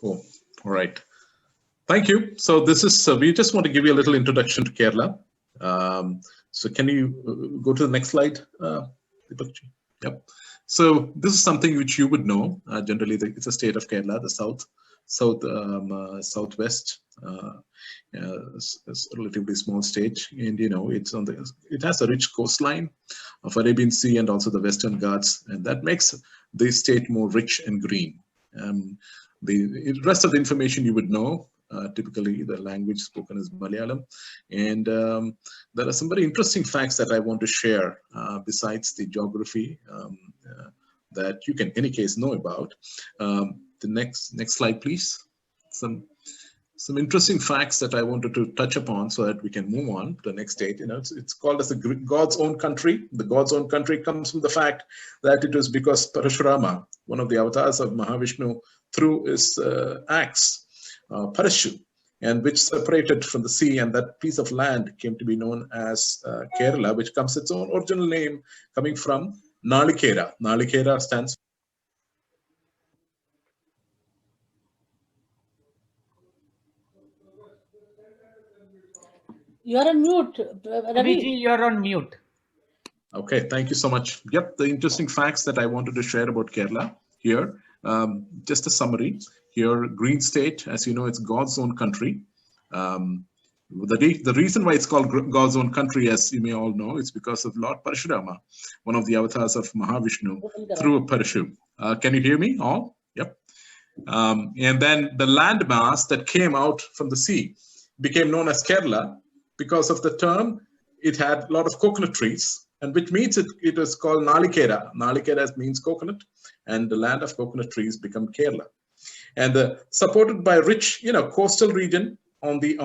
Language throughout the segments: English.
Oh, all right. Thank you. So this is, we just want to give you a little introduction to Kerala. So can you go to the next slide, Deepakji? Yep. So this is something which you would know. Generally, it's a state of Kerala, the southwest. It's a relatively small state, and it has a rich coastline of Arabian Sea and also the Western Ghats, and that makes the state more rich and green. The rest of the information you would know. Typically, the language spoken is Malayalam, and there are some very interesting facts that I want to share besides the geography that you can, in any case, know about. The next slide, please. Some interesting facts that I wanted to touch upon so that we can move on to the next date. It's called as the God's own country. The God's own country comes from the fact that it was because Parashurama, one of the avatars of Mahavishnu, threw his axe, Parashu, and which separated from the sea, and that piece of land came to be known as Kerala, which comes its own original name coming from Nalikera. Nalikera stands for You're on mute, Ravi. You're on mute. Okay, thank you so much. Yep, the interesting facts that I wanted to share about Kerala here. Just a summary. Here, green state, as you know, it's God's own country. The reason why it's called God's own country, as you may all know, it's because of Lord Parashurama, one of the avatars of Mahavishnu, threw a parachute. Can you hear me all? Yep. And then the landmass that came out from the sea became known as Kerala because of the term. It had a lot of coconut trees, and which means it was called Nalikera. Nalikera means coconut, and the land of coconut trees become Kerala. And supported by rich, coastal region on the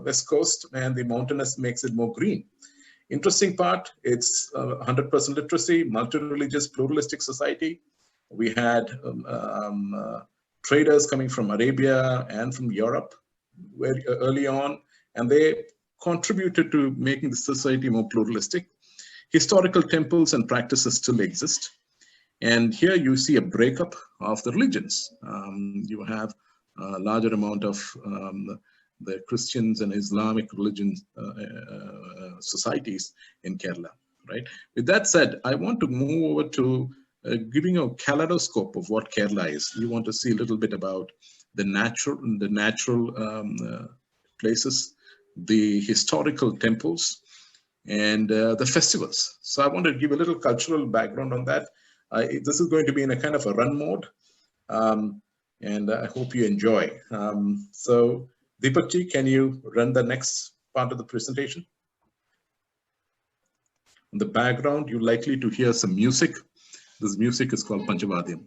west coast, and the mountainous makes it more green. Interesting part, it's 100% literacy, multi-religious, pluralistic society. We had traders coming from Arabia and from Europe very early on, and they contributed to making the society more pluralistic. Historical temples and practices still exist. And here you see a breakup of the religions. You have a larger amount of the Christians and Islamic religion societies in Kerala, right? With that said, I want to move over to giving a kaleidoscope of what Kerala is. You want to see a little bit about the natural places, the historical temples, and the festivals. So I want to give a little cultural background on that. This is going to be in a kind of a run mode, and I hope you enjoy. So Deepakji, can you run the next part of the presentation? In the background, you're likely to hear some music. This music is called Panchavadyam.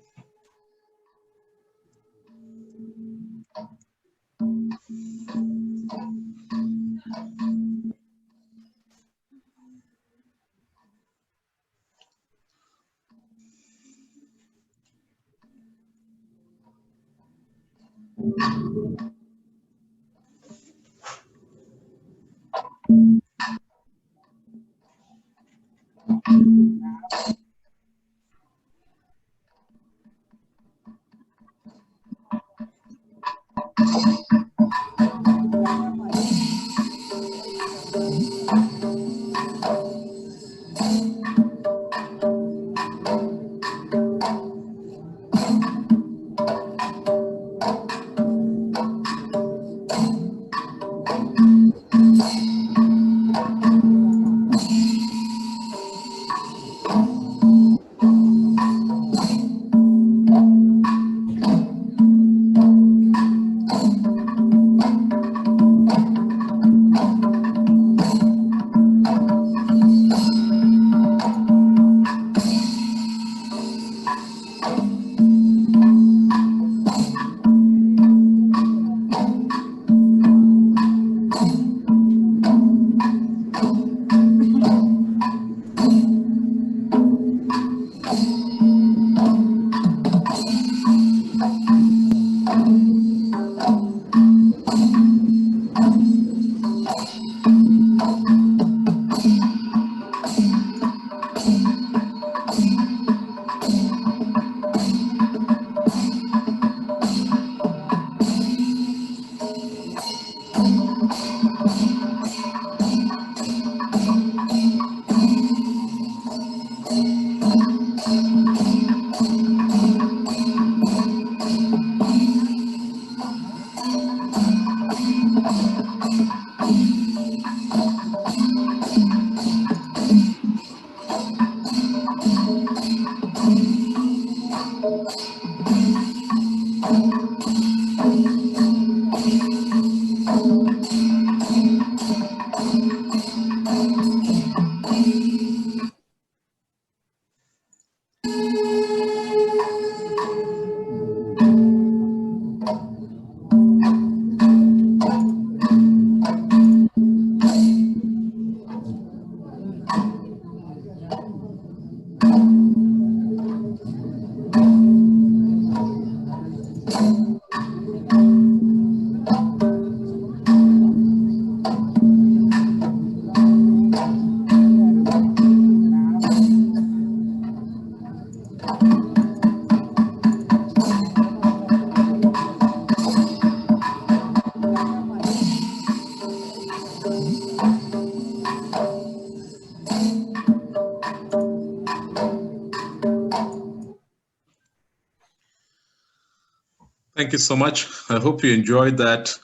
Thank you so much. I hope you enjoyed that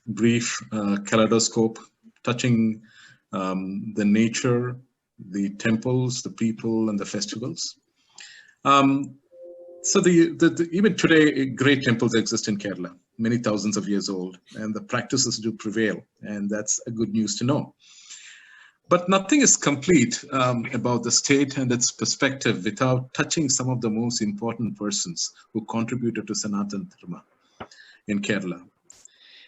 brief kaleidoscope touching the nature, the temples, the people, and the festivals. So even today, great temples exist in Kerala, many thousands of years old, and the practices do prevail, and that's a good news to know. But nothing is complete about the state and its perspective without touching some of the most important persons who contributed to Sanatana Dharma in Kerala.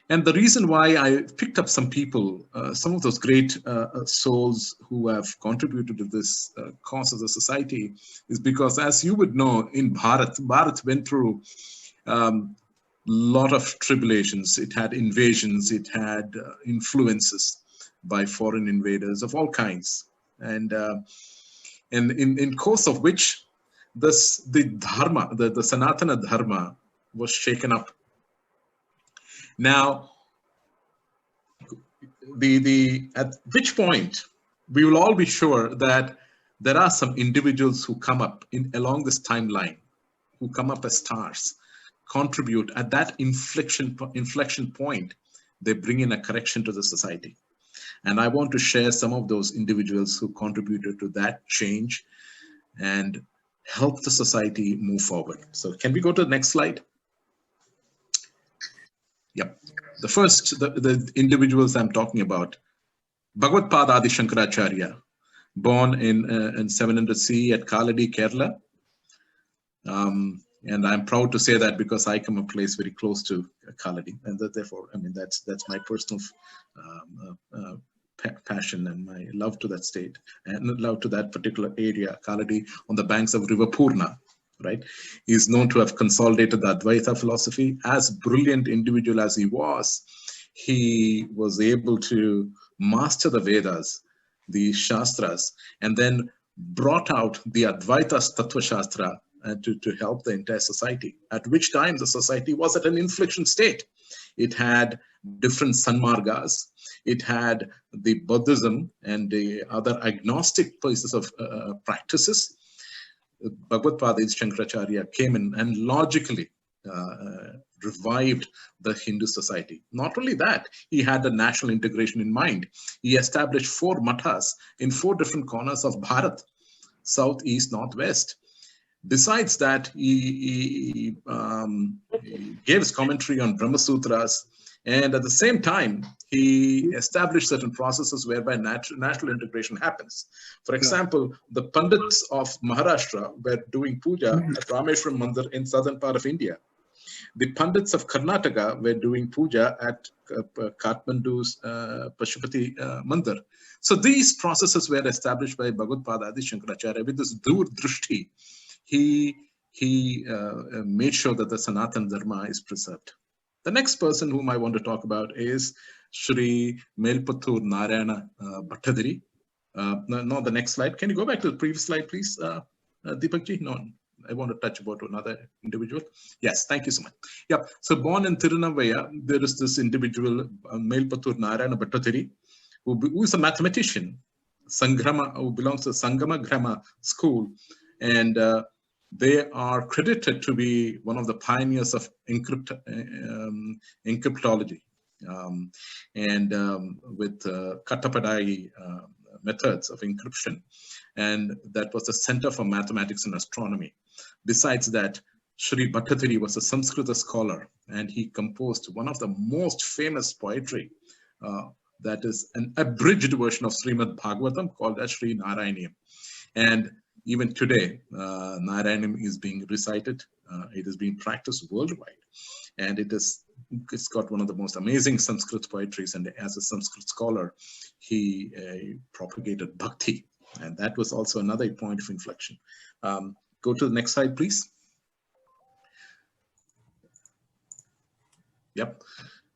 And the reason why I picked up some people, some of those great souls who have contributed to this cause of the society is because, as you would know, in Bharat went through lot of tribulations. It had invasions, it had influences by foreign invaders of all kinds, and in course of which the dharma, the Sanatana Dharma was shaken up. Now, at which point we will all be sure that there are some individuals who come up along this timeline, who come up as stars, contribute at that inflection point. They bring in a correction to the society. And I want to share some of those individuals who contributed to that change and help the society move forward. So can we go to the next slide? Yep. The first, the individuals I'm talking about, Bhagavad Adi Shankaracharya, born in 700 CE at Kaladi, Kerala. And I'm proud to say that because I come a place very close to Kaladi, and therefore, I mean, that's my personal passion and my love to that state and love to that particular area. Kaladi on the banks of River Purna, right? He's known to have consolidated the Advaita philosophy. As brilliant individual as he was able to master the Vedas, the Shastras, and then brought out the Advaita Tattva Shastra to help the entire society, at which time the society was at an inflection state. It had different sanmargas, it had the Buddhism and the other agnostic places of practices. Bhagavad Adi Shankaracharya came in and logically revived the Hindu society. Not only that, he had the national integration in mind. He established 4 mathas in 4 different corners of Bharat, south, east, north, west. Besides that, he gave his commentary on Brahma Sutras, and at the same time, he established certain processes whereby national integration happens. For example, the Pandits of Maharashtra were doing puja at Rameshwaram Mandir in southern part of India. The Pandits of Karnataka were doing puja at Kathmandu's Pashupati Mandir. So these processes were established by Bhagavad Adi Shankaracharya with this Dur Drishti. He made sure that the Sanatana Dharma is preserved. The next person whom I want to talk about is Shri Melpattur Narayana Bhattadiri. No, the next slide. Can you go back to the previous slide, please, Deepakji? No, I want to touch about another individual. Yes, thank you so much. Yeah, so born in Tirunavaya, there is this individual, Melpattur Narayana Bhattadiri, who is a mathematician, who belongs to Sangama Grammar School, and they are credited to be one of the pioneers of encryptology with Kattapadai methods of encryption. And that was the Center for Mathematics and Astronomy. Besides that, Sri Bhattathiri was a Sanskrit scholar, and he composed one of the most famous poetry that is an abridged version of Srimad Bhagavatam called as Sri Narayaniam. And even today, Narayaniam is being recited. It is being practiced worldwide. And it's got one of the most amazing Sanskrit poetries. And as a Sanskrit scholar, he propagated bhakti. And that was also another point of inflection. Go to the next slide, please. Yep.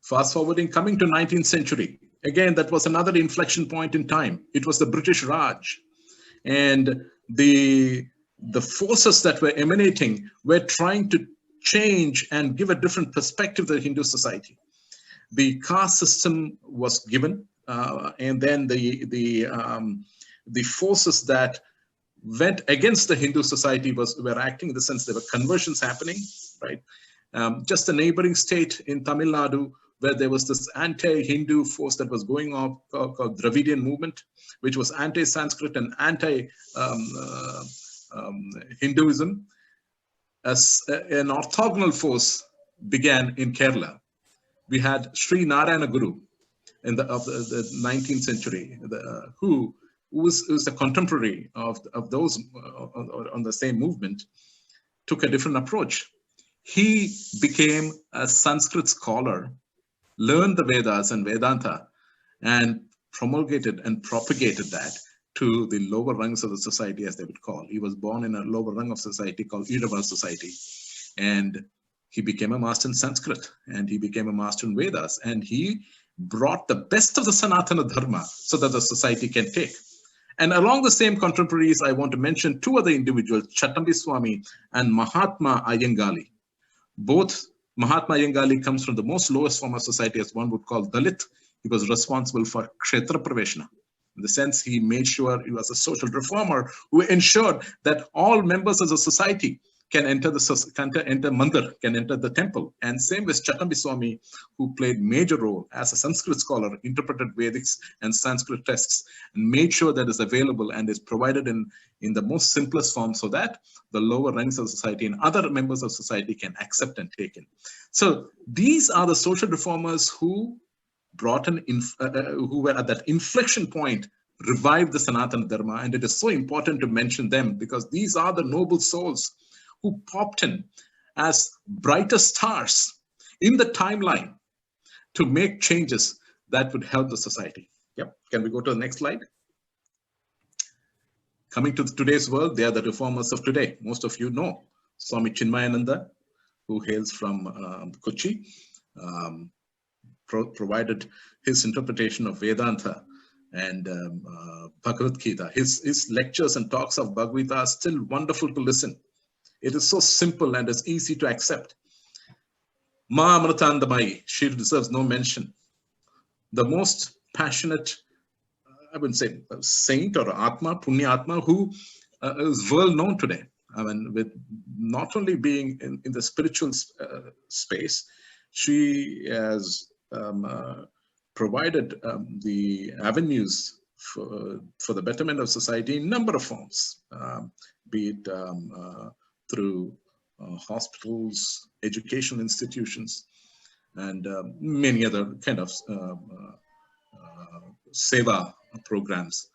Fast forwarding, coming to 19th century. Again, that was another inflection point in time. It was the British Raj. And the forces that were emanating were trying to change and give a different perspective to the Hindu society. The caste system was given, and then the forces that went against the Hindu society were acting in the sense there were conversions happening, right? Just a neighboring state in Tamil Nadu, where there was this anti-Hindu force that was going on called Dravidian movement, which was anti-Sanskrit and anti-Hinduism. As an orthogonal force began in Kerala. We had Sri Narayana Guru of the 19th century, who was a contemporary of those on the same movement, took a different approach. He became a Sanskrit scholar, learned the Vedas and Vedanta, and promulgated and propagated that to the lower rungs of the society, as they would call. He was born in a lower rung of society called Irava society. And he became a master in Sanskrit, and he became a master in Vedas, and he brought the best of the Sanatana Dharma so that the society can take. And along the same contemporaries, I want to mention two other individuals, Chattambi Swami and Mahatma Iyengali. Both Mahatma Iyengali comes from the most lowest form of society, as one would call Dalit. He was responsible for Kshetra Praveshana. In the sense, he made sure he was a social reformer who ensured that all members of the society can enter mandir, can enter the temple. And same with Chattambi Swami, who played major role as a Sanskrit scholar, interpreted Vedics and Sanskrit texts, and made sure that is available and is provided in the most simplest form so that the lower ranks of society and other members of society can accept and take in. So these are the social reformers who brought who were at that inflection point, revived the Sanatana Dharma. And it is so important to mention them because these are the noble souls who popped in as brighter stars in the timeline to make changes that would help the society. Yep. Can we go to the next slide? Coming to today's world, they are the reformers of today. Most of you know Swami Chinmayananda, who hails from Kochi, provided his interpretation of Vedanta and Bhagavad Gita. His lectures and talks of Bhagavad Gita are still wonderful to listen. It is so simple and it's easy to accept. Ma Amritandamayi, she deserves no mention. The most passionate, I wouldn't say saint or Atma, Punya Atma, who is well known today. I mean, with not only being in the spiritual space, she has provided the avenues for the betterment of society in a number of forms, be it through hospitals, educational institutions, and many other kind of Sewa programs.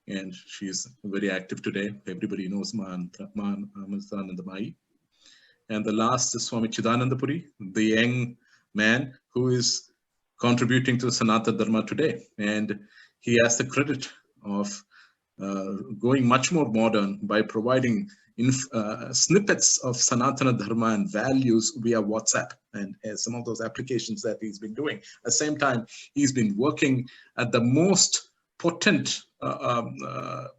And she's very active today. Everybody knows Amritanandamayi. And the last is Swami Chidanandapuri, the young man who is contributing to Sanatana Dharma today. And he has the credit of going much more modern by providing snippets of Sanatana Dharma and values via WhatsApp and some of those applications that he's been doing. At the same time, he's been working at the most potent,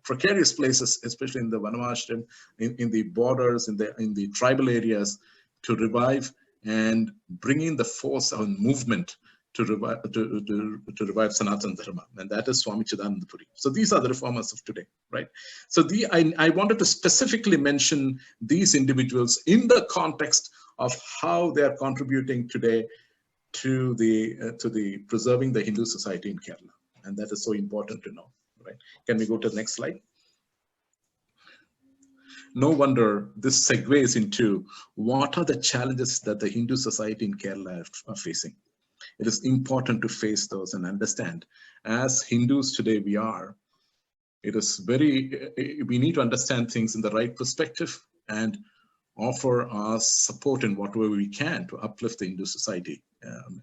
precarious places, especially in the Vanamashram, in the borders, in the tribal areas, to revive and bring in the force and movement to revive Sanatana Dharma, and that is Swami Chidanandapuri. So these are the reformers of today, right? So I wanted to specifically mention these individuals in the context of how they are contributing today to the preserving the Hindu society in Kerala, and that is so important to know, right? Can we go to the next slide? no wonder this segues into what are the challenges that the Hindu society in Kerala are facing. It is important to face those and understand. As Hindus today it is we need to understand things in the right perspective and offer our support in whatever we can to uplift the Hindu society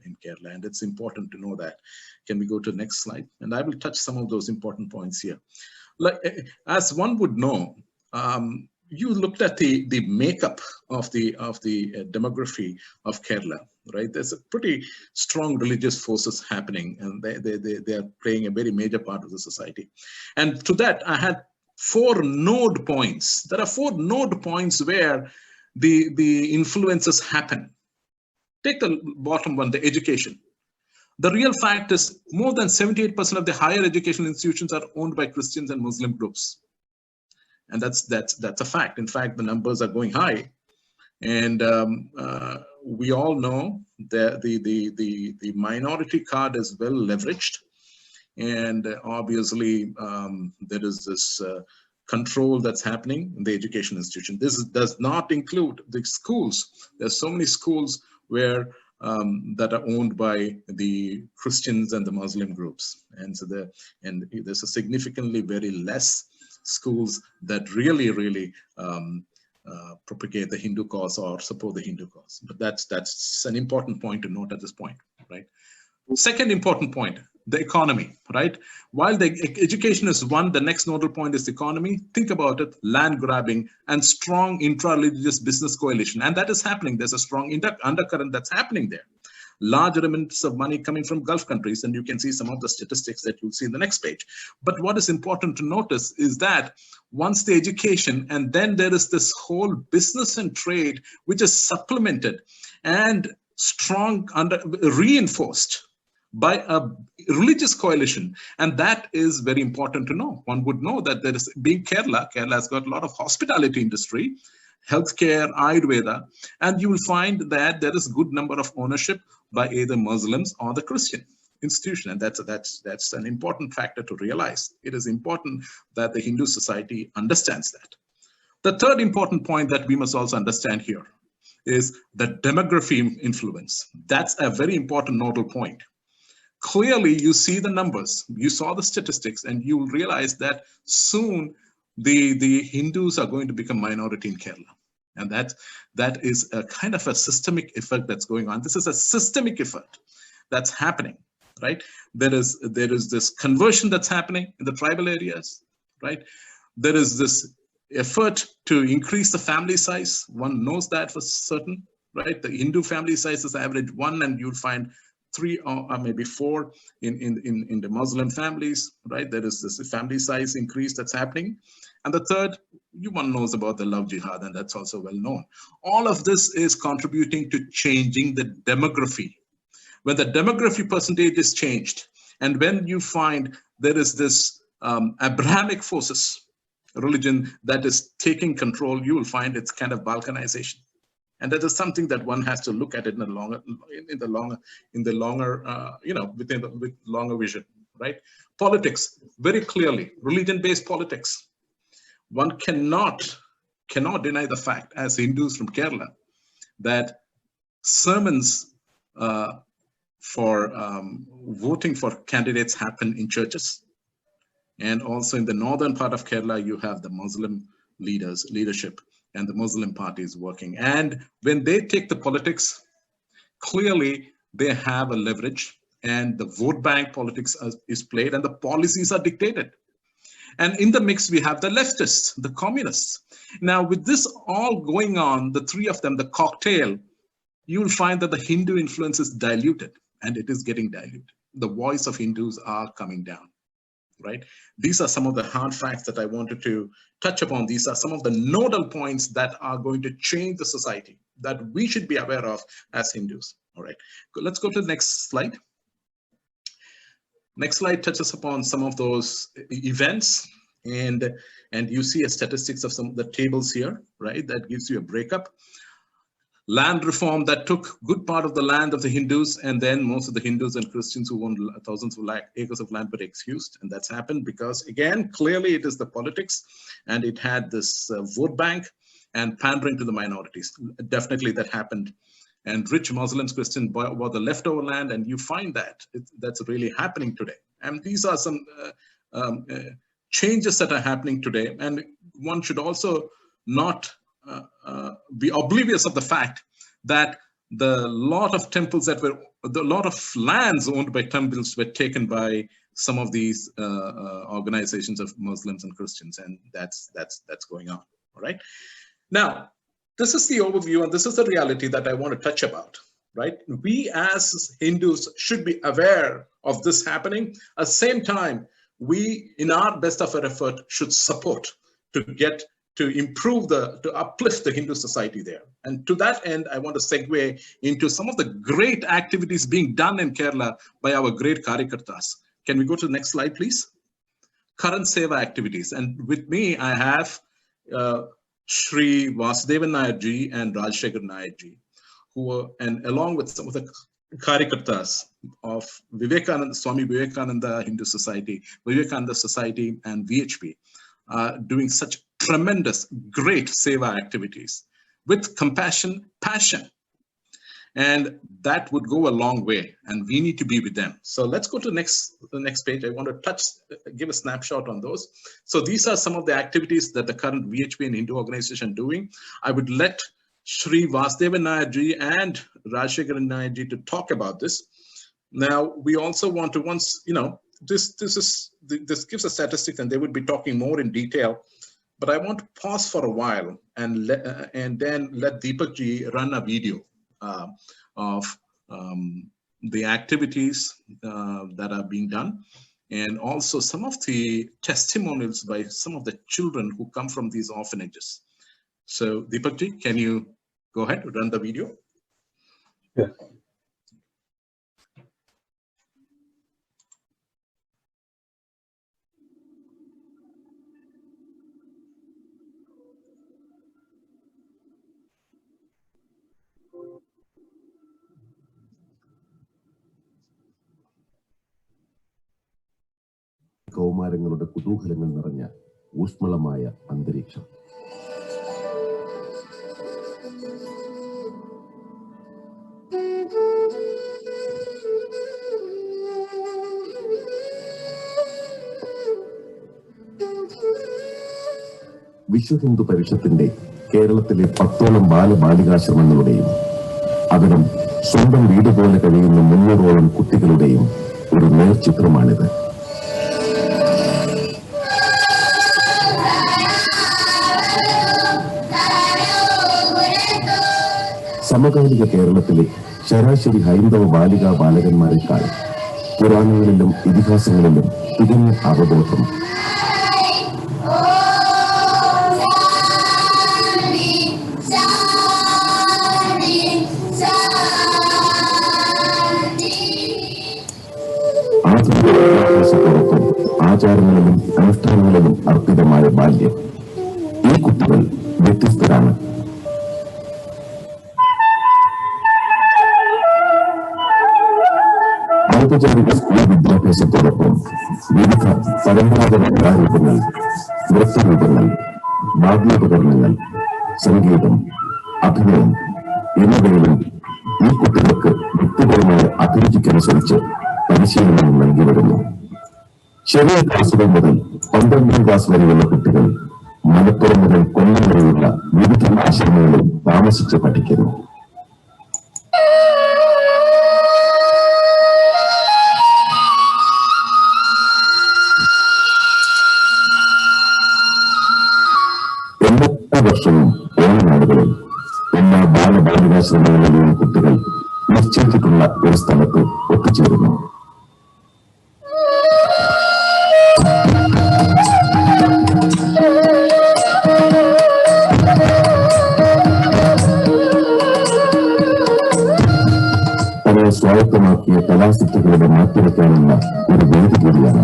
in Kerala. And it's important to know that. Can we go to the next slide? And I will touch some of those important points here. Like, as one would know, you looked at the makeup of the demography of Kerala, right? There's a pretty strong religious forces happening, and they are playing a very major part of the society. And to that, I had 4 node points. There are 4 node points where the influences happen. Take the bottom one, the education. The real fact is more than 78% of the higher education institutions are owned by Christians and Muslim groups. And that's a fact. In fact, the numbers are going high. And we all know that the minority card is well leveraged. And obviously, there is this control that's happening in the education institution. This does not include the schools. There's so many schools where that are owned by the Christians and the Muslim groups, and so there's a significantly very less schools that really propagate the Hindu cause or support the Hindu cause. But that's an important point to note at this point, right? Second important point, the economy, right? While the education is one, the next nodal point is the economy. Think about it, land grabbing and strong intra-religious business coalition. And that is happening. There's a strong undercurrent that's happening there. Large amounts of money coming from Gulf countries, and you can see some of the statistics that you'll see in the next page. But what is important to notice is that once the education, and then there is this whole business and trade, which is supplemented and strong reinforced by a religious coalition. And that is very important to know. One would know that there is, being Kerala has got a lot of hospitality industry, healthcare, Ayurveda, and you will find that there is a good number of ownership by either Muslims or the Christian institution. And that's an important factor to realize. It is important that the Hindu society understands that. The third important point that we must also understand here is the demography influence. That's a very important nodal point. Clearly, you see the numbers, you saw the statistics, and you will realize that soon the Hindus are going to become minority in Kerala. And that is a kind of a systemic effect that's going on. This is a systemic effect that's happening, right? There is this conversion that's happening in the tribal areas, right? There is this effort to increase the family size. One knows that for certain, right? The Hindu family size is average 1, and you'll find 3 or maybe 4 in the Muslim families, right? There is this family size increase that's happening. And the third, one knows about the love jihad, and that's also well known. All of this is contributing to changing the demography. When the demography percentage is changed, and when you find there is this Abrahamic forces, religion that is taking control, you will find it's kind of balkanization. And that is something that one has to look at it with longer vision, right? Politics, very clearly, religion-based politics. One cannot deny the fact, as Hindus from Kerala, that sermons for voting for candidates happen in churches. And also in the northern part of Kerala, you have the Muslim leadership and the Muslim parties working. And when they take the politics, clearly they have a leverage, and the vote bank politics is played, and the policies are dictated. And in the mix, we have the leftists, the communists. Now, with this all going on, the 3 of them, the cocktail, you will find that the Hindu influence is diluted, and it is getting diluted. The voice of Hindus are coming down, right? These are some of the hard facts that I wanted to touch upon. These are some of the nodal points that are going to change the society that we should be aware of as Hindus. All right, let's go to the next slide. Next slide touches upon some of those events, and you see a statistics of some of the tables here, right? That gives you a breakup. land reform that took good part of the land of the Hindus, and then most of the Hindus and Christians who owned thousands of acres of land were excused. And that's happened because, again, clearly it is the politics, and it had this vote bank and pandering to the minorities. Definitely that happened. And rich Muslims, Christians bought the leftover land, and you find that that's really happening today. And these are some changes that are happening today. And one should also not be oblivious of the fact that the lot of temples that were, the lot of lands owned by temples were taken by some of these organizations of Muslims and Christians, and that's going on. All right. Now, this is the overview, and this is the reality that I want to touch about. Right. We as Hindus should be aware of this happening. At the same time, we, in our best of our effort, should support to improve to uplift the Hindu society there. And to that end, I want to segue into some of the great activities being done in Kerala by our great Karyakartas. Can we go to the next slide, please? Current Sewa activities. And with me, I have Shri Vasudevan Nayarji and Rajshekhar Nayarji, and along with some of the Karyakartas of Swami Vivekananda Hindu Society, Vivekananda Society, and VHP, doing such tremendous, great Seva activities with compassion, passion. And that would go a long way, and we need to be with them. So let's go to the next page. I want to give a snapshot on those. So these are some of the activities that the current VHP and Hindu organization doing. I would let Shri Vasudevan Nayarji and Rajshekhar Nayarji to talk about this. Now, we also want to this gives a statistic, and they would be talking more in detail. But I want to pause for a while and then let Deepak ji run a video of the activities that are being done, and also some of the testimonials by some of the children who come from these orphanages. So Deepak ji, can you go ahead and run the video? Yeah. കൗമാരങ്ങളുടെ കുതൂഹലങ്ങൾ നിറഞ്ഞ ഊഷ്മളമായ അന്തരീക്ഷം. വിശ്വഹിന്ദു പരിഷത്തിന്റെ കേരളത്തിലെ 10ഓളം ബാലബാലികാശ്രമങ്ങളുടെയും അവിടം സ്വന്തം വീട് പോലെ കഴിയുന്ന 300ഓളം കുട്ടികളുടെയും ഒരു നേർചിത്രമാണിത്. സമകാലിക കേരളത്തിലെ ശരാശരി ഹൈന്ദവ ബാലികാ ബാലകന്മാരെക്കാൾ പുരാണങ്ങളിലും ഇതിഹാസങ്ങളിലും തികഞ്ഞ അവബോധം, ആധുനിക വിദ്യാഭ്യാസത്തോടൊപ്പം ആചാരങ്ങളിലും അനുഷ്ഠാനങ്ങളിലും അർപ്പിതമായ ബാല്യം. ഈ കുട്ടികൾ വ്യത്യസ്തരാണ്. ഔപചാരിക സ്കൂൾ വിദ്യാഭ്യാസത്തോടൊപ്പം വിവിധ പരമ്പരാഗത കലാരൂപങ്ങൾ, നൃത്തരൂപങ്ങൾ, വാദ്യോപകരണങ്ങൾ, സംഗീതം, അഭിനയം എന്നിവയിലും ഈ കുട്ടികൾക്ക് വ്യക്തിപരമായ അഭിരുചിക്കനുസരിച്ച് പരിശീലനം നൽകി വരുന്നു. ചെറിയ ക്ലാസുകൾ മുതൽ 12ാം ക്ലാസ് വരെയുള്ള കുട്ടികൾ മലപ്പുറം മുതൽ കൊല്ലം വരെയുള്ള വിവിധ ആശ്രമങ്ങളിൽ താമസിച്ച് പഠിക്കുന്നു. എല്ലാ വർഷവും ഓണനാടുകളിൽ എല്ലാ ബാലബാലികാശ്രമങ്ങളിലെയും കുട്ടികൾ നിശ്ചയിച്ചിട്ടുള്ള ഒരു സ്ഥലത്ത് ഒത്തുചേരുന്നു. അവയെ സ്വായത്തമാക്കിയ കലാസക്തികളുടെ മാറ്റിവെക്കാനുള്ള ഒരു വേദി കൂടിയാണ്.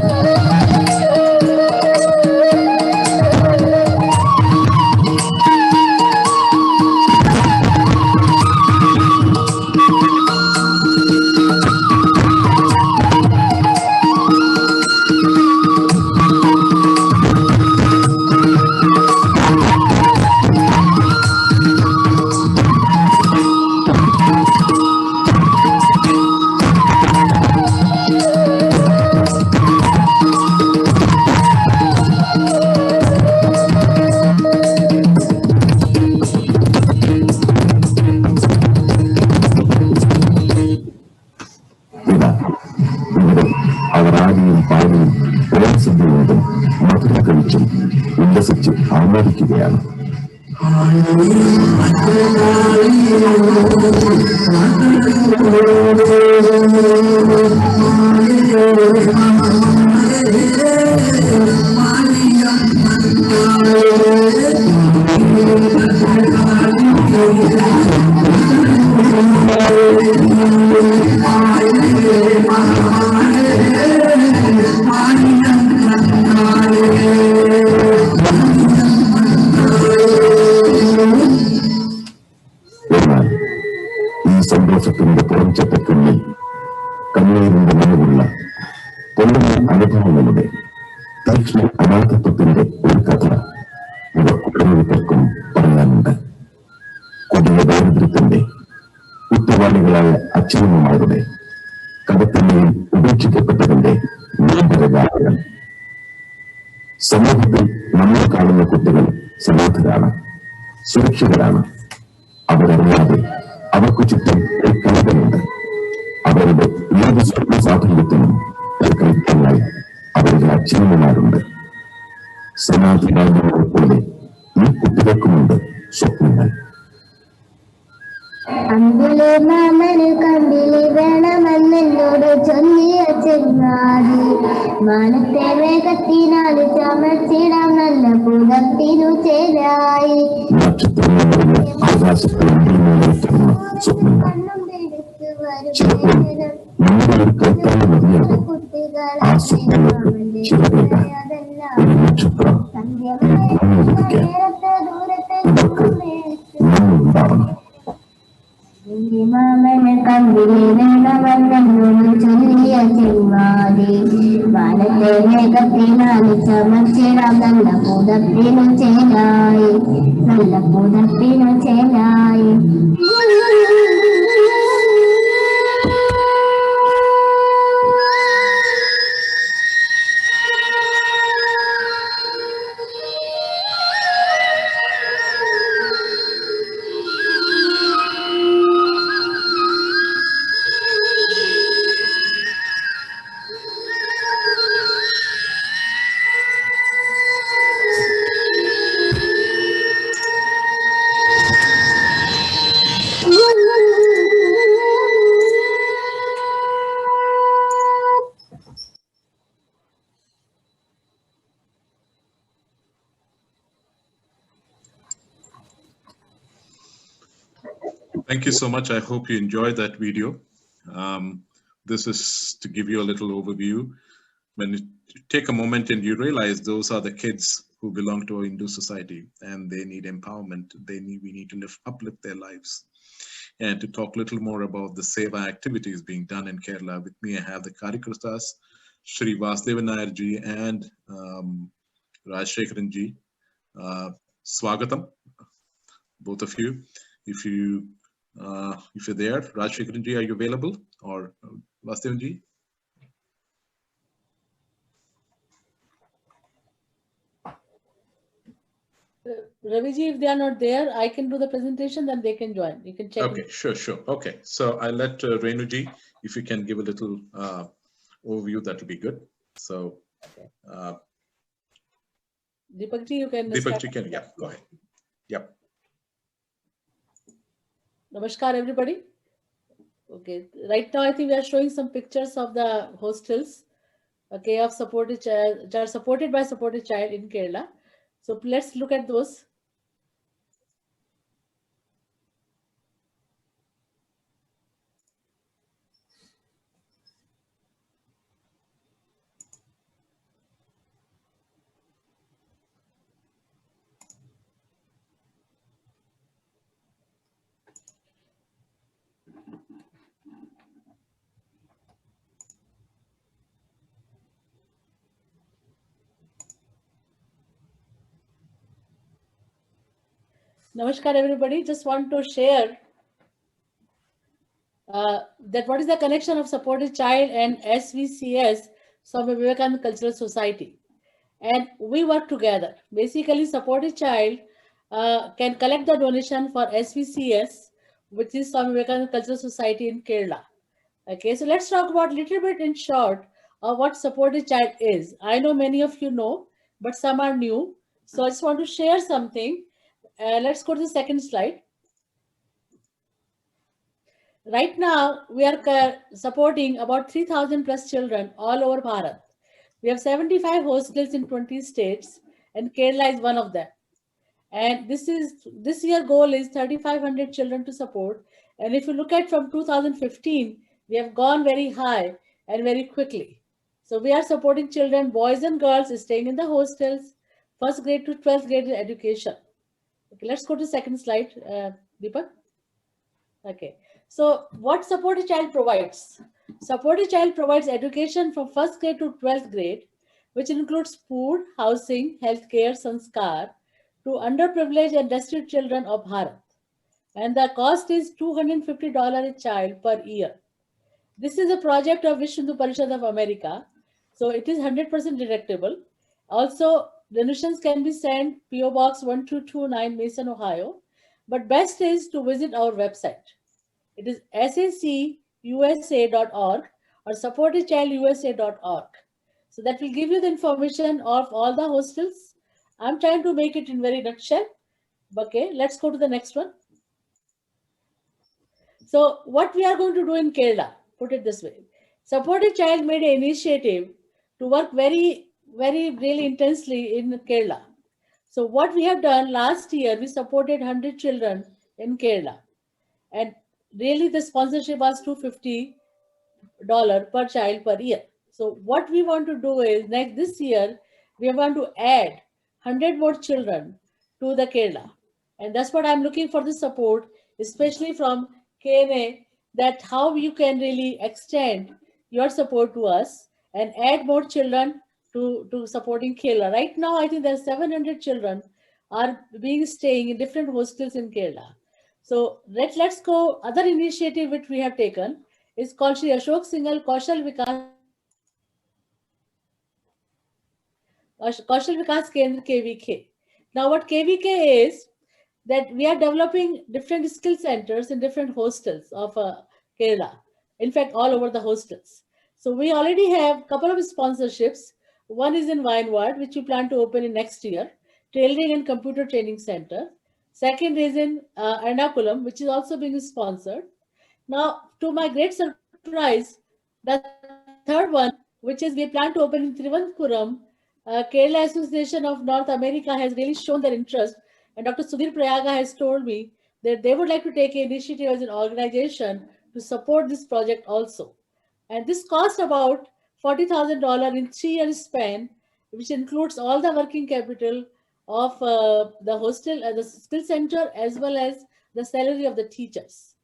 ആഹ്ലാദിക്കുകയാണ്. എന്നാൽ ഈ സന്തോഷത്തിന്റെ പുറംചട്ടയ്ക്കുള്ളിൽ കണ്ണീരിന്റെ നനവുള്ള പൊള്ളുന്ന അനുഭവങ്ങളുടെ തീക്ഷ്ണ അനാഥത്വത്തിന്റെ ഒരു കഥ ഇവർക്ക് ഓരോരുത്തർക്കും പറയാനുണ്ട്. കൊടിയ ദാരിദ്ര്യത്തിന്റെ കുറ്റവാളികളായ അച്ഛനമ്മമാരുടെ കടത്തണ്ണയിൽ ഉപേക്ഷിക്കപ്പെട്ടതിന്റെ നീണ്ടരഗാഥകൾ. സമൂഹത്തിൽ നമ്മൾ കാണുന്ന കുട്ടികൾ സമർത്ഥരാണ്, സുരക്ഷിതരാണ്. അവരറിയാതെ അവർക്ക് ചുറ്റും ഒരു കളികളുണ്ട്. അവരുടെ ഏത് സ്വപ്ന സാഫല്യത്തിനും ഒരു കളിക്കാനായി അവരുടെ അച്ഛനമ്മമാരുണ്ട്. സമാധികാരങ്ങളെ പോലെ ഈ കുട്ടികൾക്കുമുണ്ട് സ്വപ്നങ്ങൾ. അമ്പിളി മാമന് കമ്പിളി വേണമെന്നോട് ചൊല്ലിയ ചെങ്ങാതി, മാനത്തെ വേഗത്തിനാൽ ചമച്ചിടാം നല്ല പുതത്തിനു ചേരായി. ചിലപ്പോൾ നമ്മുടെ ഒരു കൈത്താഴ് മതിയാകും ആ സ്വപ്നങ്ങൾക്ക് ചിറകേറ്റാൻ, ഒരു നക്ഷത്രം ഉദിക്കാൻ. ഇവർക്ക് നമ്മളുണ്ടാവണം. മാമന് കമ്പിളി വേണമെന്നോട് ചൊല്ലിയ ചെങ്ങാതി, മാനത്തെ വേഗത്തിനാൽ ചമച്ചിടാം നല്ല പുതത്തിനു ചേരായി, നല്ല പുതത്തിനു Cherai. Thank you so much. I hope you enjoyed that video. This is to give you a little overview. When you take a moment and you realize those are the kids who belong to our Hindu society and they need empowerment, we need to uplift their lives. And to talk a little more about the Sewa activities being done in Kerala, with me I have the Karyakartas, Shri Vasudevan Nair ji and Rajshekharan ji. Swagatam, both of you. If you're there, Rajshekharan ji, are you available? Or Vasudevan ji? Ravi ji, if they are not there, I can do the presentation, then they can join. You can check. Okay, sure. Okay, so I'll let Renu ji, if you can give a little overview, that will be good. So, Deepak ji, you can. Deepak ji can, yeah, go ahead. Yep. Namaskar, everybody. Okay, right now I think we are showing some pictures of the hostels, okay, of supported child, which are supported by supported child in Kerala. So let's look at those. Namaskar, everybody. Just want to share that what is the connection of supported child and SVCS, Swami Vivekananda Cultural Society. And we work together. Basically, supported child can collect the donation for SVCS, which is Swami Vivekananda Cultural Society in Kerala. Okay, so let's talk about a little bit in short of what supported child is. I know many of you know, but some are new. So I just want to share something. Let's go to the second slide. Right now, we are supporting about 3,000 plus children all over Bharat. We have 75 hostels in 20 states, and Kerala is one of them. And this year goal is 3,500 children to support. And if you look at from 2015, we have gone very high and very quickly. So we are supporting children, boys and girls, staying in the hostels, first grade to 12th grade education. Okay, let's go to second slide, Deepak. Okay. So what Supported Child provides? Supported Child provides education from first grade to 12th grade, which includes food, housing, healthcare, sanskar to underprivileged and destitute children of Bharat. And the cost is $250 a child per year. This is a project of Vish Hindu Parishad of America. So it is 100% deductible. Also, donations can be sent PO Box 1229 Mason, Ohio. But best is to visit our website. It is sacusa.org or supportedchildusa.org. So that will give you the information of all the hostels. I'm trying to make it in very nutshell. Okay, let's go to the next one. So what we are going to do in Kerala, put it this way. Supported Child made an initiative to work very really intensely in Kerala. So what we have done last year, we supported 100 children in Kerala. And really the sponsorship was $250 per child per year. So what we want to do is this year, we want to add 100 more children to the Kerala. And that's what I'm looking for the support, especially from KNA, that how you can really extend your support to us and add more children to supporting Kerala. Right now, I think there's 700 children are being staying in different hostels in Kerala. So let's go. Other initiative which we have taken is called Shri Ashok Singhal Kaushal Vikas Kendra KVK. Now what KVK is that we are developing different skill centers in different hostels of Kerala. In fact, all over the hostels. So we already have a couple of sponsorships. One is in Vineward, which we plan to open in next year, Tailoring and Computer Training Center. Second is in Ernakulam, which is also being sponsored. Now, to my great surprise, the third one, which is we plan to open in Thiruvananthapuram, Kerala Association of North America has really shown their interest. And Dr. Sudhir Prayaga has told me that they would like to take an initiative as an organization to support this project also. And this costs about $40,000 in 3 years span, which includes all the working capital of the hostel, the skill center, as well as the salary of the teachers.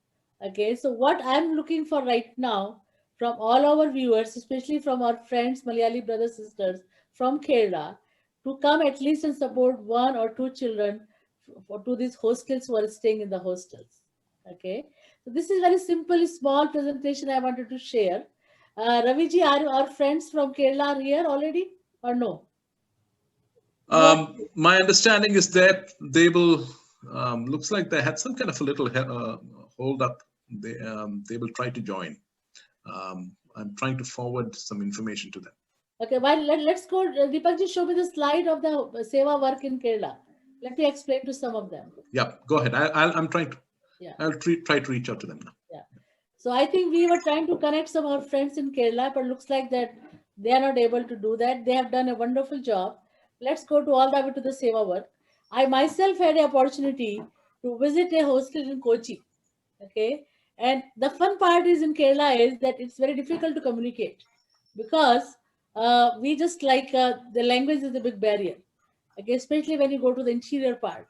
Okay, so what I'm looking for right now from all our viewers, especially from our friends, Malayali brothers, sisters from Kerala, to come at least and support 1 or 2 children to these hostels who are staying in the hostels. Okay, so this is very simple, small presentation I wanted to share. Raviji, are our friends from Kerala here already or no? My understanding is that they will, looks like they had some kind of a little hold up. They will try to join. I'm trying to forward some information to them. Okay, well, let's go. Deepak ji, show me the slide of the Sewa work in Kerala. Let me explain to some of them. Yeah, go ahead. I'm trying to. Yeah. I'll try to reach out to them now. Yeah. So I think we were trying to connect some of our friends in Kerala, but looks like that they are not able to do that. They have done a wonderful job. Let's go to all the way to the Sewa work. I myself had the opportunity to visit a hostel in Kochi. Okay. And the fun part is in Kerala is that it's very difficult to communicate because we just like the language is a big barrier. Okay, especially when you go to the interior part.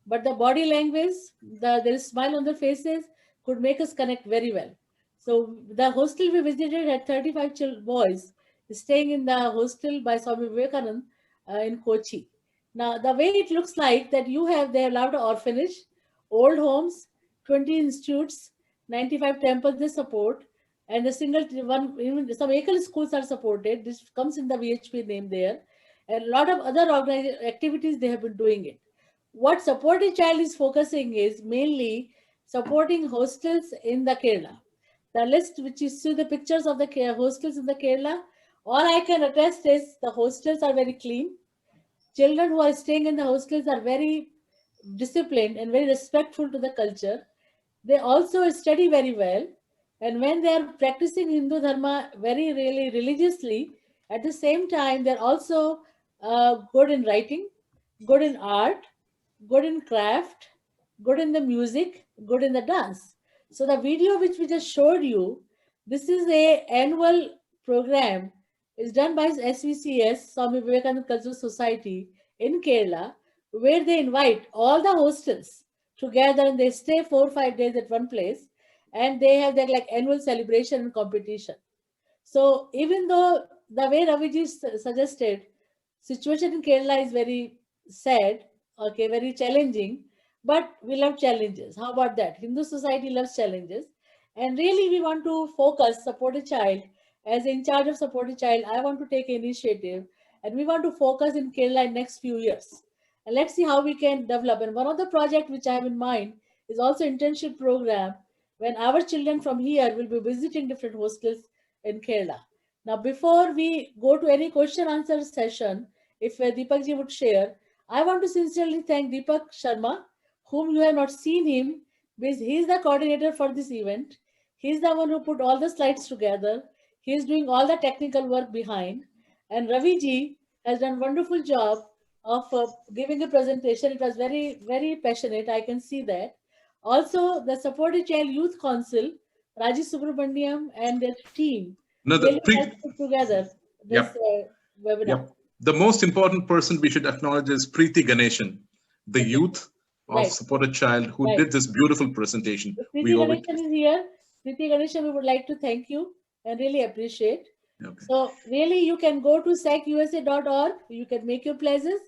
But the body language, there is smile on their faces, could make us connect very well. So the hostel we visited had 35 boys staying in the hostel by Swami Vivekanand in Kochi. Now the way it looks like that they have allowed an orphanage, old homes, 20 institutes, 95 temples they support, and the single one, even some vehicle schools are supported. This comes in the VHP name there. And a lot of other activities they have been doing it. What Supported Child is focusing is mainly supporting hostels in the Kerala. The list which you see the pictures of the hostels in the Kerala, all I can attest is the hostels are very clean. children who are staying in the hostels are very disciplined and very respectful to the culture. They also study very well. And when they are practicing Hindu Dharma very really religiously, at the same time, they're also good in writing, good in art, good in craft, good in the music, good in the dance. So the video which we just showed you, this is a annual program. It's done by SVCS, Swami Vivekananda Cultural Society in Kerala, where they invite all the hostels together and they stay 4 or 5 days at one place, and they have their like annual celebration and competition. So even though the way Raviji suggested, situation in Kerala is very sad, okay, very challenging, but we love challenges. How about that? Hindu society loves challenges. And really we want to focus, support a child. As in charge of support a child, I want to take initiative and we want to focus in Kerala in next few years. And let's see how we can develop. And one of the project which I have in mind is also internship program when our children from here will be visiting different hostels in Kerala. Now, before we go to any question answer session, if Deepak ji would share, I want to sincerely thank Deepak Sharma, whom you have not seen him, because he is the coordinator for this event. He is the one who put all the slides together. He is doing all the technical work behind. And Ravi ji has done wonderful job of giving a presentation. It was very, very passionate. I can see that. Also, the Supported Child Youth Council, Rajesh Subramaniam and their team, No, really helped put together this webinar. Yep. The most important person we should acknowledge is Preeti Ganeshan, the youth of Supported Child, who did this beautiful presentation. Preeti Ganeshan is here. Preeti Ganeshan, we would like to thank you and really appreciate. Okay. So really you can go to sacusa.org, you can make your pledges,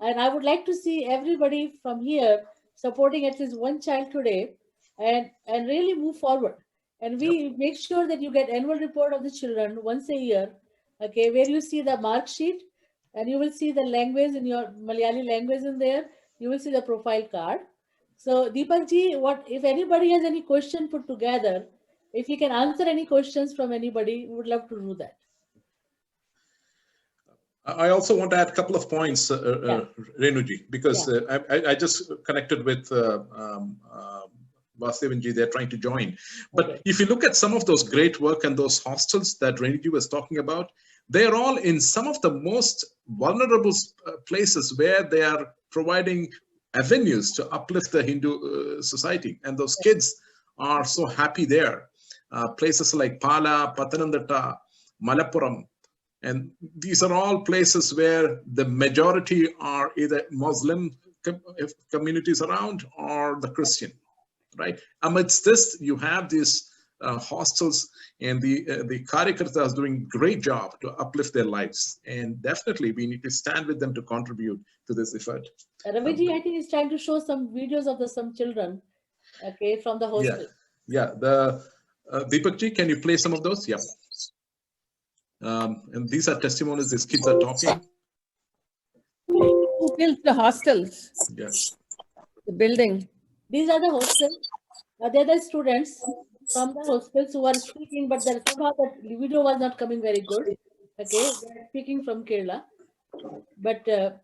and I would like to see everybody from here supporting at least one child today and really move forward. And we make sure that you get annual report of the children once a year, okay, where you see the mark sheet and you will see the language in your Malayali language in there. You will see the profile card. So Deepak ji, what if anybody has any question put together, if you can answer any questions from anybody, we would love to do that. I also want to add a couple of points, Renuji, because I just connected with Vasudevanji, they're trying to join. But if you look at some of those great work and those hostels that Renuji was talking about, they're all in some of the most vulnerable places where they are providing avenues to uplift the Hindu society. And those kids are so happy there. Places like Pala, Pathanamthitta, Malappuram, and these are all places where the majority are either Muslim communities around or the Christian, right? Amidst this, you have these hostels, and the Karyakartas doing great job to uplift their lives. And definitely we need to stand with them to contribute to this effort. Raviji, I think he's trying to show some videos of some children, okay, from the hostel. Yeah. Deepak ji, can you play some of those? Yeah. And these are testimonies, these kids are talking. Who built the hostels? Yes. The building. These are the hostels. They're the students from the hostels who are speaking, but somehow the video was not coming very good. Okay, they're speaking from Kerala. But, and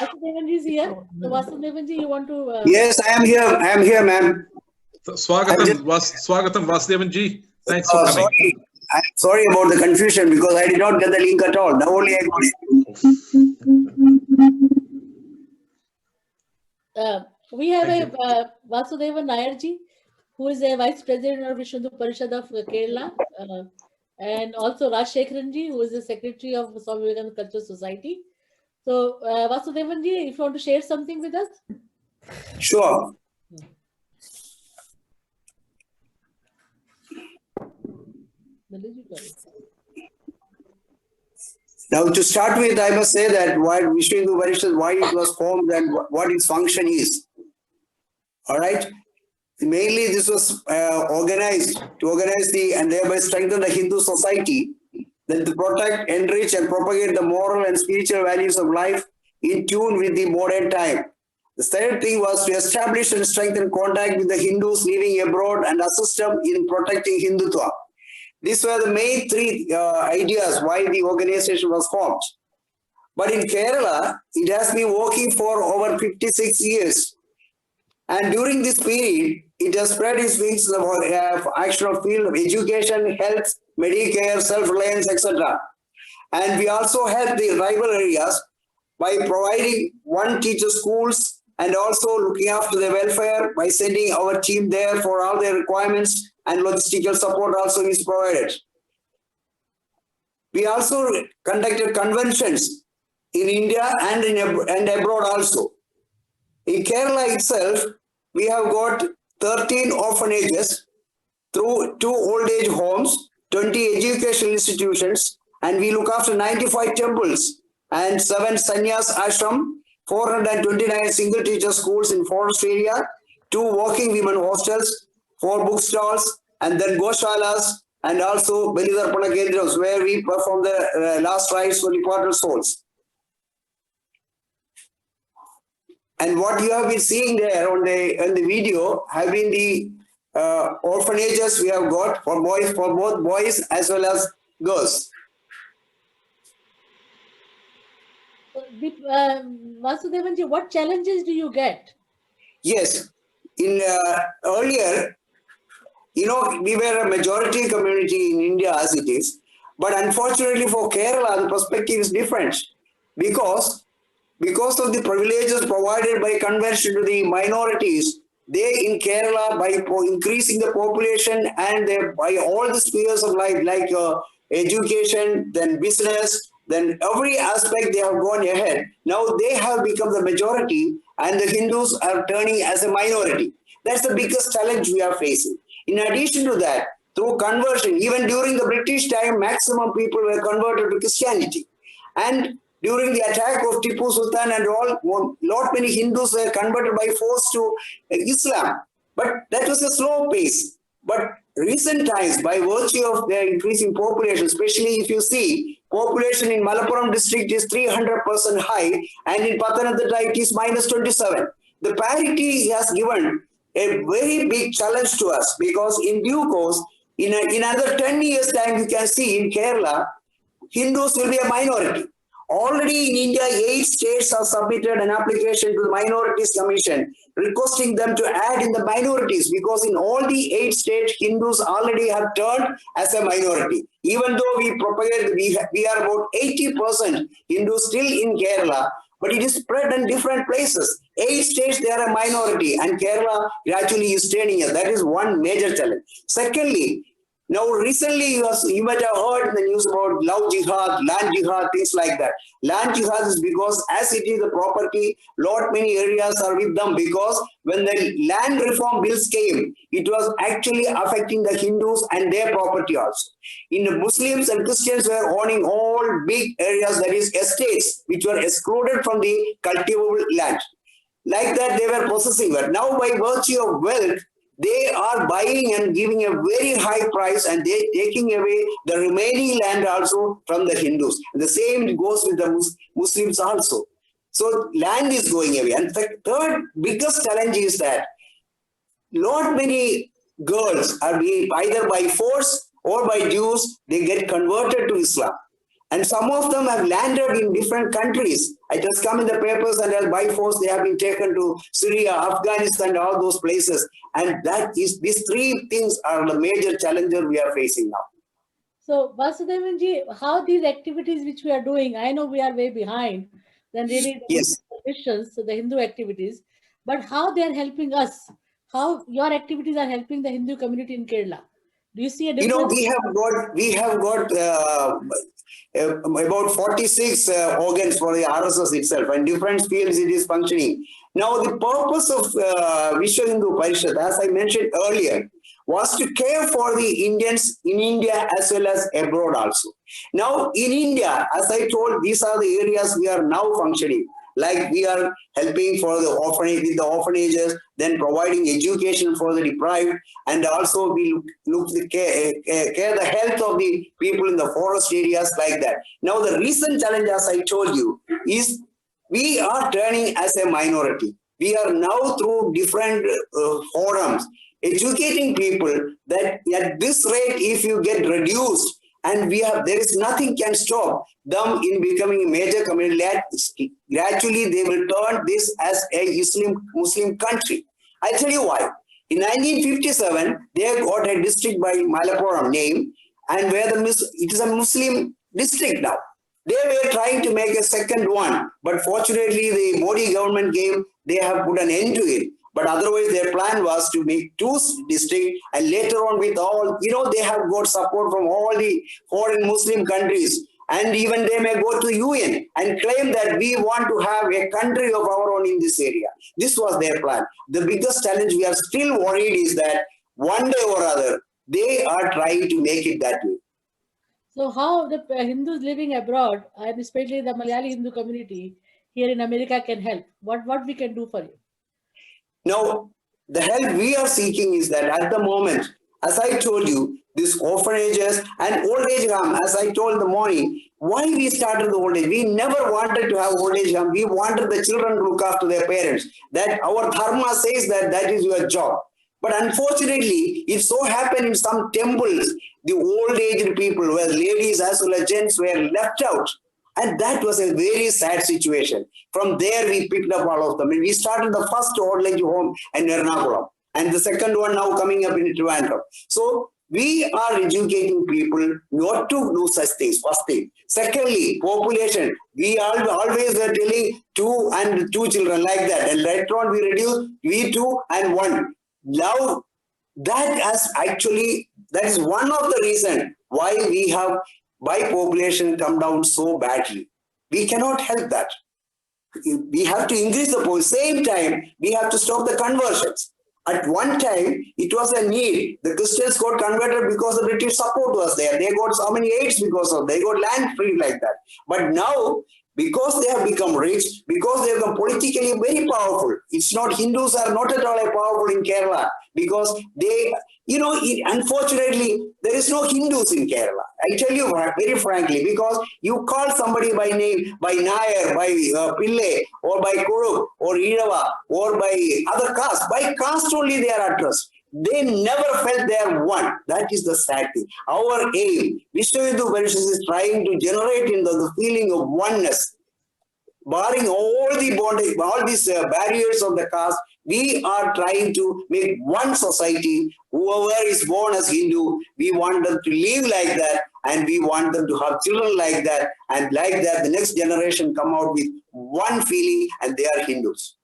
Vasudevanji is here. So Vasudevanji, you want to... Yes, I am here, ma'am. Swagatam Vasudevanji. Thanks for coming. I'm sorry about the confusion because I did not get the link at all. Now only I got it. We have a Vasudevan Nayarji, who is a Vice President of Vishnu Parishad of Kerala, and also Rajshekharanji, who is the Secretary of Swami Vivekananda Cultural Society. So, Vasudevanji, if you want to share something with us? Sure. Now, to start with, I must say that why Vishnu Parishad, why it was formed and what its function is. All right. Mainly, this was organized to organize and thereby strengthen the Hindu society, that to protect, enrich, and propagate the moral and spiritual values of life in tune with the modern time. The third thing was to establish and strengthen contact with the Hindus living abroad and assist them in protecting Hindutva. These were the main three ideas why the organization was formed. But in Kerala, it has been working for over 56 years. And during this period, it has spread its wings in the actual field of education, health, Medicare, self-reliance, etc. And we also help the rival areas by providing one teacher schools and also looking after their welfare by sending our team there for all their requirements, and logistical support also is provided. We also conducted conventions in India and abroad also. In Kerala itself, we have got 13 orphanages through 2 old age homes, 20 educational institutions, and we look after 95 temples and 7 sannyas ashram, 429 single teacher schools in forest area, 2 working women hostels, 4 bookstalls, and then goshalas, and also Balidarpana Kendras, where we perform the last rites for departed souls. And what you have been seeing there on the video have been the orphanages we have got for both boys as well as girls. Vasudevanji, what challenges do you get? Yes, in earlier, we were a majority community in India as it is, but unfortunately for Kerala, the perspective is different because of the privileges provided by convention to the minorities. They in Kerala, by increasing the population and by all the spheres of life, like education, then business, then every aspect they have gone ahead. Now they have become the majority and the Hindus are turning as a minority. That's the biggest challenge we are facing. In addition to that, through conversion, even during the British time, maximum people were converted to Christianity. And during the attack of Tipu Sultan and all, lot many Hindus were converted by force to Islam. But that was a slow pace. But recent times, by virtue of their increasing population, especially if you see, population in Malappuram district is 300% high, and in Pathanamthitta it is -27. The parity has given a very big challenge to us, because in due course, in another 10 years time, you can see in Kerala, Hindus will be a minority. Already in India, 8 states have submitted an application to the Minorities Commission requesting them to add in the minorities, because in all the 8 states, Hindus already have turned as a minority. Even though we propagate, we are about 80% Hindus still in Kerala, but it is spread in different places. 8 states, they are a minority, and Kerala gradually is turning it. That is one major challenge. Secondly, now, recently, you might have heard in the news about love jihad, land jihad, things like that. Land jihad is because as it is a property, many areas are with them, because when the land reform bills came, it was actually affecting the Hindus and their property also. In the Muslims and Christians were owning all big areas, that is estates, which were excluded from the cultivable land. Like that, they were possessing it. Now, by virtue of wealth, they are buying and giving a very high price, and they're taking away the remaining land also from the Hindus. And the same goes with the Muslims also. So land is going away. And the third biggest challenge is that many girls are being either by force or by dues, they get converted to Islam. And some of them have landed in different countries. It has come in the papers, and by force they have been taken to Syria, Afghanistan, all those places. And these 3 things are the major challenges we are facing now. So, Vasudevanji, how these activities which we are doing, I know we are way behind than really the Yes. Christians, so the Hindu activities, but how they are helping us, how your activities are helping the Hindu community in Kerala. Do you see a difference? We have got about 46 organs for the RSS itself, and different fields it is functioning. Now, the purpose of Vishwa Hindu Parishad, as I mentioned earlier, was to care for the Indians in India as well as abroad also. Now, in India, as I told, these are the areas we are now functioning. Like we are helping for the orphanages, then providing education for the deprived, and also we look the care the health of the people in the forest areas, like that. Now, the recent challenge, as I told you, is we are turning as a minority. We are now through different forums educating people that at this rate, if you get reduced and there is nothing can stop them in becoming a major community. Gradually, they will turn this as a Muslim country. I'll tell you why. In 1957, they got a district by Malappuram name, and where it is a Muslim district now. They were trying to make a second one, but fortunately, the Modi government came. They have put an end to it. But otherwise, their plan was to make 2 districts, and later on, with all, they have got support from all the foreign Muslim countries, and even they may go to UN and claim that we want to have a country of our own in this area. This was their plan. The biggest challenge we are still worried is that one day or other, they are trying to make it that way. So how the Hindus living abroad, and especially the Malayali Hindu community here in America, can help? What we can do for you? Now, the help we are seeking is that at the moment, as I told you, these orphanages and old age home, as I told in the morning, why we started the old age? We never wanted to have old age home. We wanted the children to look after their parents. That our dharma says that is your job. But unfortunately, it so happened in some temples, the old aged people, where ladies as well as gents were left out. And that was a very sad situation. From there, we picked up all of them. And we started the first old age home in Ernakulam, and the second one now coming up in Trivandrum. So we are educating people not to do such things, first thing. Secondly, population. We always were telling 2 and 2 children like that. And later on, we reduced V2 and 1. Now, that is one of the reasons why we have population come down so badly. We cannot help that. We have to increase the population. Same time, we have to stop the conversions. At one time, it was a need. The Christians got converted because the British support was there. They got so many aids because of they got land free like that. But now, because they have become rich, because they have become politically very powerful, it's not Hindus are not at all powerful in Kerala because they, unfortunately, there is no Hindus in Kerala. I tell you very frankly, because you call somebody by name, by Nair, by Pille, or by Kuruk, or Irava, or by other caste. By caste only they are addressed. They never felt they are one. That is the sad thing. Our aim, Vishnu Hindu Parishad is trying to generate in the feeling of oneness. Barring all the bondage, all these barriers of the caste, we are trying to make one society. Whoever is born as Hindu, we want them to live like that, and we want them to have children like that, and like that the next generation come out with one feeling, and they are Hindus.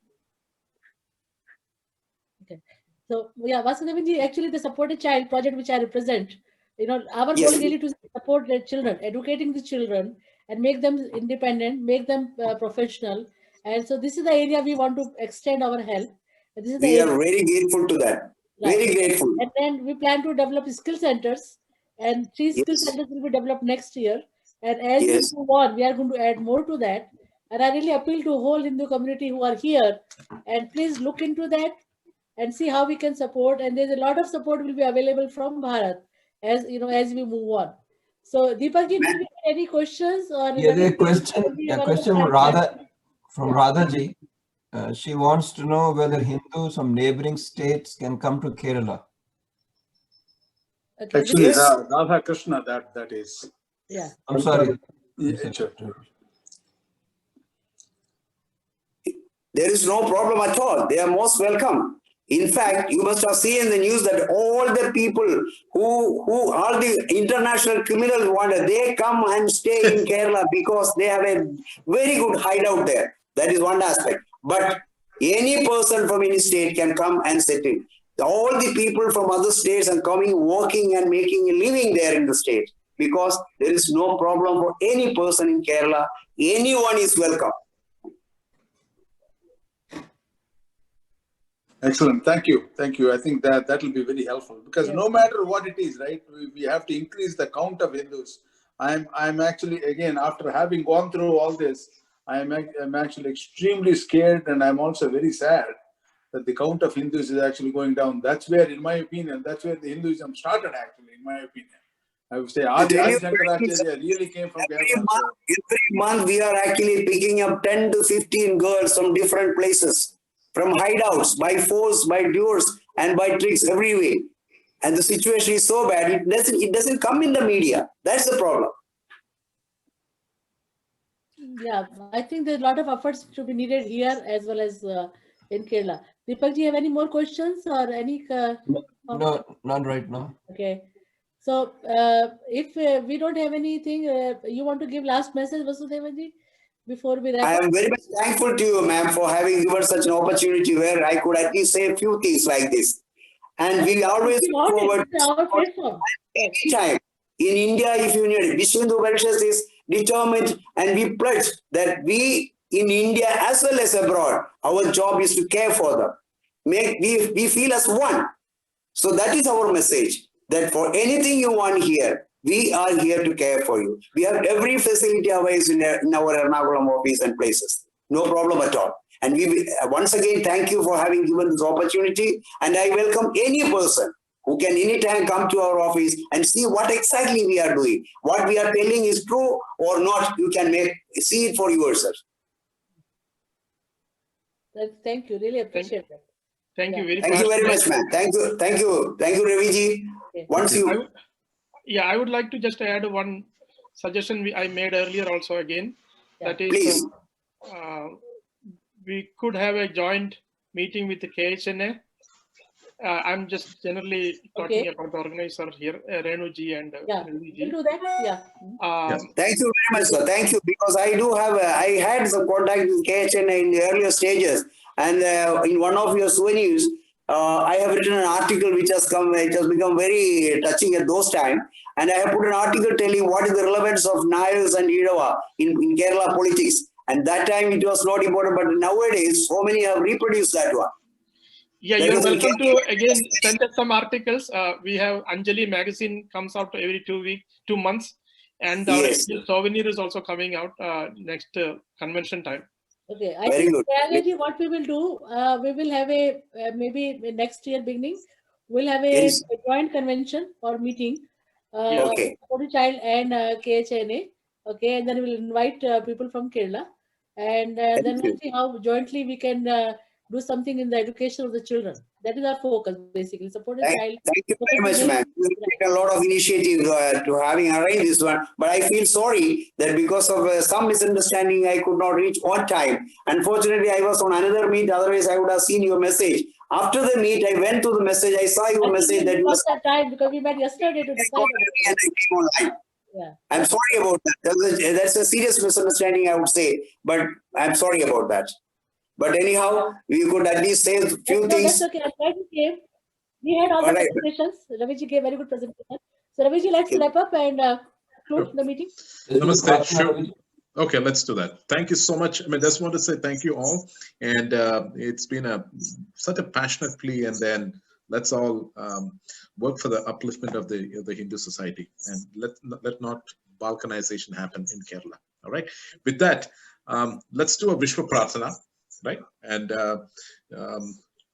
Okay. So yeah, Vasudevanji, actually the Supported Child project which I represent, our Yes. goal is really to support the children, educating the children, and make them independent, make them professional. And so this is the area we want to extend our help. And this is We are very grateful to that. Right. Very grateful. And then we plan to develop skill centers, and 3 skill centers will be developed next year. And as we move on, we are going to add more to that. And I really appeal to whole Hindu community who are here, and please look into that and see how we can support. And there's a lot of support will be available from Bharat as we move on. So Deepak ji, do you have any questions? Or a question from Radha ji. She wants to know whether Hindus from neighboring states can come to Kerala. Okay. Actually, Radha Krishna, that is. Yeah. I'm sorry. Yeah, sure. There is no problem at all. They are most welcome. In fact, you must have seen in the news that all the people who all the international criminals wanted, they come and stay in Kerala because they have a very good hideout there. That is one aspect. But any person from any state can come and settle. All the people from other states are coming, working and making a living there in the state because there is no problem for any person in Kerala. Anyone is welcome. Excellent. Thank you. Thank you. I think that will be very helpful because no matter what it is, right, we have to increase the count of Hindus. I'm actually, again, after having gone through all this, I'm actually extremely scared, and I'm also very sad that the count of Hindus is actually going down. That's where, in my opinion, that's where the Hinduism started, actually, in my opinion. I would say Adi Shankaracharya really came from Kerala. Every month we are actually picking up 10 to 15 girls from different places, from hideouts, by force, by duels, and by tricks every way. and the situation is so bad, it doesn't come in the media. That's the problem. Yeah, I think there's a lot of efforts to be needed here as well as in Kerala. Deepak, do you have any more questions or any? No, not right now. Okay. So if we don't have anything, you want to give last message, Vasudevaji, before we wrap I up? am very much thankful to you, ma'am, for having given such an opportunity where I could at least say a few things like this. And we always look forward to our platform. Anytime. In India, if you need, Vishwa Hindu Parishad is determined, and we pledge that we in India as well as abroad, our job is to care for them. We feel as one. So that is our message, that for anything you want here, we are here to care for you. We have every facility available in our Ernakulam office and places. No problem at all. And we once again thank you for having given this opportunity. And I welcome any person who can anytime come to our office and see what exactly we are doing. What we are telling is true or not. You can see it for yourself. Thank you. Really appreciate that. Thank you very much. Thank you very much, ma'am. Thank you, Raviji. Okay. I would like to just add one suggestion I made earlier also again. Yeah. That is, we could have a joint meeting with the KHNA. I'm just generally talking about the organizer here, Renuji and Renuji. You do that? Yeah. Thank you very much, sir. Thank you, because I do have, I had some contact with KHNA in the earlier stages. And in one of your souvenirs, I have written an article which has become very touching at those times. And I have put an article telling what is the relevance of Nayars and Idava in Kerala politics. And that time it was not important, but nowadays so many have reproduced that one. Yeah, you're welcome to again send us some articles. We have Anjali magazine comes out every 2 months, and our souvenir is also coming out next convention time. Okay, I think reality what we will do, we will have a maybe next year beginning, we'll have a joint convention or meeting, Supportive Child and KHNA. Okay, and then we'll invite people from Kerala, and then we'll see how jointly we can do something in the education of the children. That is our focus, basically. Supportive Child. Thank you very much, ma'am. You take a lot of initiative to having arranged this one, but I feel sorry that because of some misunderstanding, I could not reach on time. Unfortunately, I was on another meet. Otherwise, I would have seen your message. After the meet, I went to the message. I saw your message that you was that time because we met yesterday to decide. And I came online. Yeah. I'm sorry about that. That's a serious misunderstanding, I would say, but I'm sorry about that. But anyhow, we could at least say a few things. That's okay. I'm glad you came. We had all the presentations. Raviji gave very good presentation. So Raviji, let's wrap up and close the meeting. Namaste. Sure. Okay, let's do that. Thank you so much. I mean, just want to say thank you all. And it's been such a passionate plea. And then let's all work for the upliftment of the Hindu society. And let not balkanization happen in Kerala. All right. With that, let's do a Vishwa Prarthana. Right, and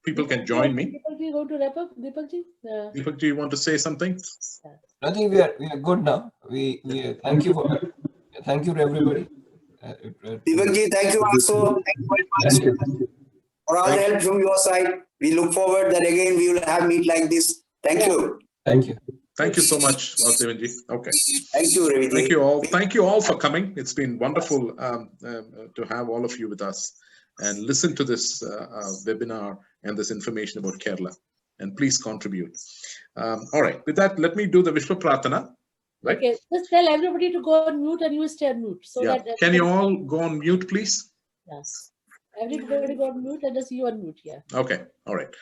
people can join me. Deepakji, go to wrap up. Deepakji, Deepak, do you want to say something? I think we are good now. We thank you to everybody. Deepakji, thank you also. Thank you very much for all the help from your side. We look forward that again we will have meet like this. Thank you. Thank you. Thank you so much, Vasudevanji. Okay. Thank you, Raviji. Thank you all. Thank you all for coming. It's been wonderful to have all of you with us and listen to this webinar and this information about Kerala. And please contribute. All right. With that, let me do the Vishwa Prarthana. Right? Okay. Just tell everybody to go on mute and you stay on mute. So that can you all go on mute, please? Yes. Everybody go on mute and just you on mute. Yeah. Okay. All right.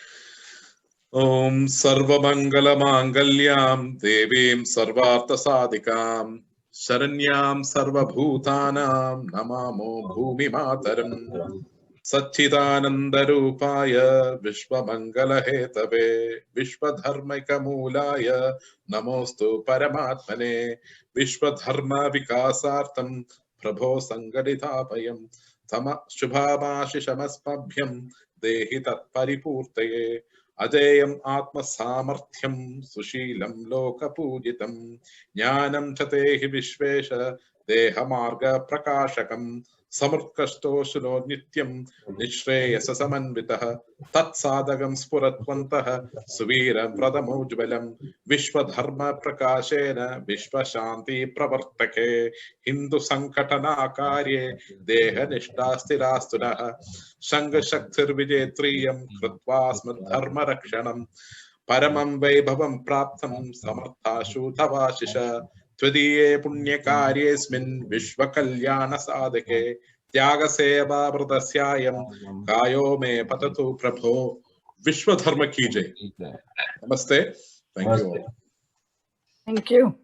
Om Sarva Mangala Mangalyam Devim Sarvartha Sadikam Sharanyam Sarva Bhutanam Namamo Bhumi Mataram Satchidananda Rupaya Vishwa Mangala Hetave Vishwa Dharmika Mulaya Namostu Paramatmane Vishwa Dharma Vikasartam Prabho Sangadithapayam Tama Shubhamashishamasmabhyam Dehi Tat Paripurtaye Ajayam Atma Samarthyam Sushilam Loka Pujitam Jnanam Chatehi Vishvesha Deha Marga Prakashakam Samarkashtoshno nityam nishreyasa samanvitah tat sadagam spuratvantaha suviram pradamojvalam vishwadharma prakashena vishwashanti pravartake Hindu sankatana karye deha nishtastirastunaha Shanga Shaktir Vijetriyam Kritva Smadharma Rakshanam Paramam Vaibhavam Praptam Samarthashu Tavashisha Tvadiye Punyakaryesmin Vishwa Kalyana Sadake Tyaga Seva Vratasyayam Kayo Me Patatu Prabho Vishwa Dharma Ki Jai. Namaste. Thank you all. Thank you.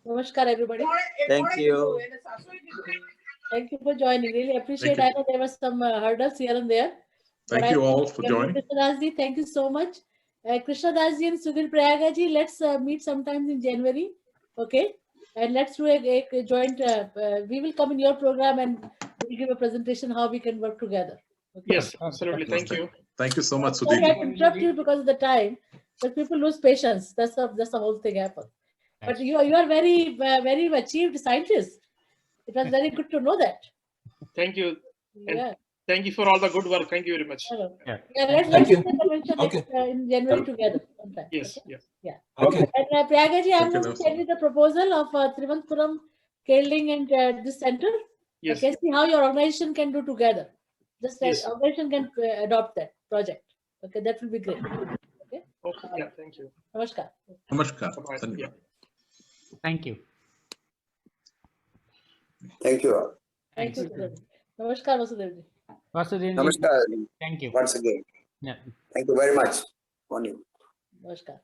Namaskar, everybody. Thank you. Thank you for joining. Really appreciate. Thank I know there were some hurdles here and there. Thank you all for joining. Krishnadasji, thank you so much. Krishnadasji and Sudhir Prayagaji, let's meet sometimes in January. Okay. And let's do a joint, we will come in your program and we'll give a presentation how we can work together. Okay? Yes, absolutely. Thank you. Thank you so much, Sorry, I Sudhir. have to interrupt you because of the time, but people lose patience. That's the whole thing happens. But you are very, very achieved scientist. It was very good to know that. Thank you. And Yeah. thank you for all the good work. Thank you very much. Yeah, let's do the convention in January together sometime. Yes, Okay? yes. Yeah. Okay. And Prayagaji, I'm Thank you, going to send you the proposal of Trivandrum, Kelding, and this center. Yes. Okay, see how your organization can do together. Just Yes. organization can adopt that project. Okay, that will be great. Okay. Okay. Yeah. Thank you. Namaskar. Namaskar. Bye-bye. Dhanyavad. Yeah. Thank you. Thank you. Thank you. Namaskar, Vasudevji. Vasudevji, Namaskar. thank you. Once again. Yeah. Thank you very much. Morning. Namaskar.